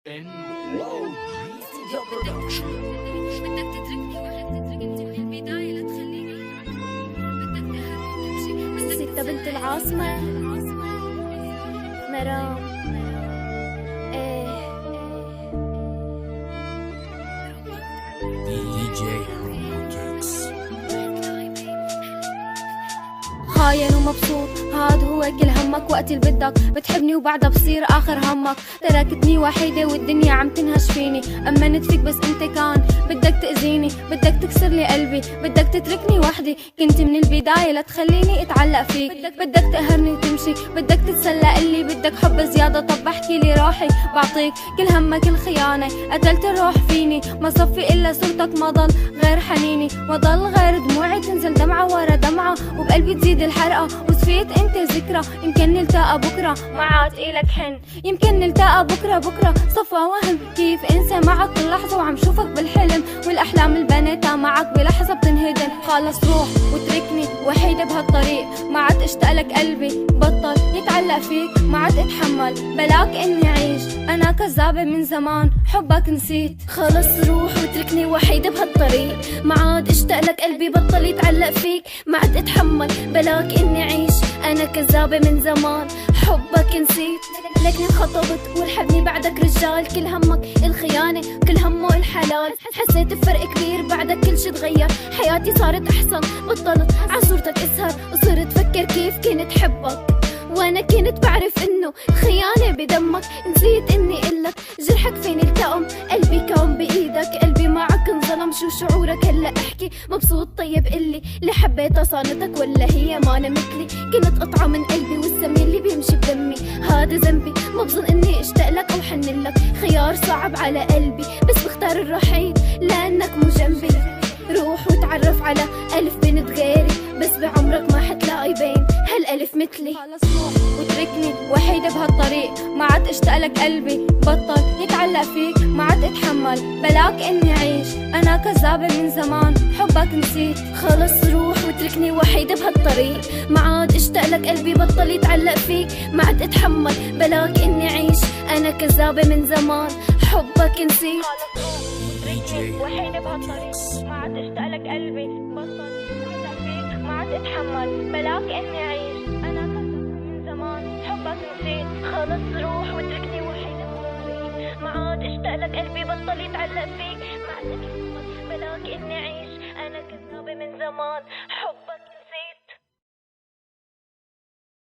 ان واو ميديا برودكشن. بدك تتركني ولا تتركني من البداية لا تخليني بدك تهرب تمشي ستة بنت العاصمة مرام دي جي كيكس. خاين ومبسوط هاد هو كل همك وقت اللي بدك بتحبني وبعدها بصير اخر همك. تركتني وحيدة والدنيا عم تنهش فيني، امنت فيك بس انت كان بدك تأذيني، بدك تكسر لي قلبي، بدك تتركني وحدي. كنت من البداية لا تخليني اتعلق فيك، بدك تقهرني وتمشي، بدك تتسلى قلي، بدك حب زيادة. طب احكي لي روحي بعطيك كل همك الخيانة، قتلت الروح فيني، ما صفي الا صورتك، ما ضل غير حنيني، ما ضل غير دموعي تنزل دمعة ورا دمعة، وبقلبي تزيد الحرقة وصفيت انت ذكرى. يمكن نلتقى بكرة ما عاد إلك حن، يمكن نلتقى بكرة صفى وهم. كيف انسى معك كل لحظة وعم شوفك بالحلم، والاحلام البناتها معك بلحظة بتنهدم. خلص روح وتركني وحيدة بهالطريق، ما عاد اشتقلك قلبي، بطل يتعلق فيك، ما عاد اتحمل بلاك اني اعيش. انا كذابة من زمان حبك نسيت. خلص روح وتركني وحيدة بهالطريق، ما عاد اشتقلك قلبي، بطل يتعلق فيك، ما عاد اتحمل بلاك اني اعيش. انا كذابة من زمان حبك نسيت، لكني انخطبت ورحبني بعدك رجال. كل همك الخيانة كل همه الحلال، حسيت بفرق كبير بعدك كل شي تغير. حياتي صارت احسن، بطلت عصورتك اسهر، وصرت فكر كيف كنت حبك، وانا كنت بعرف انه خيانة بدمك. نسيت اني قلك جرحك فين التأم، قلبي كان بايدك، قلبي معك انظلم. شو شعورك هلا احكي، مبسوط طيب قلي، اللي حبيتها صانتك ولا هي ما انا مثلي؟ كنت قطعة من قلبي والسم اللي بيمشي بدمي، هذا ذنبي. ما بظن اني اشتاق لك او حن لك، خيار صعب على قلبي، بس بختار الرحيل لانك مو جنبي. روح وتعرف على ألف بنت غيري، بس بعمرك ما حتلاقي بين هالألف مثلي. خلص روح وتركني وحيدة بهالطريق، ما عاد اشتقلك قلبي، بطل يتعلق فيك، ما عاد اتحمل بلاك اني اعيش. انا كذابة من زمان حبك نسيت. خلص روح وتركني وحيدة بهالطريق، ما عاد اشتقلك قلبي، بطل يتعلق فيك، ما عاد اتحمل بلاك اني اعيش. انا كذابة من زمان حبك نسيت. وحيدة بهالطريق، ما عاد اشتقلك قلبي، بطل يتعلق فيك، ما عاد اتحمل بلاك اني اعيش. انا كذابة من زمان حبك نسيت. خلص روح وتركني وحيدة بهالطريق، ما عاد اشتقلك قلبي، بطل يتعلق فيك، ما عاد اتحمل بلاك اني اعيش. انا كذابة من زمان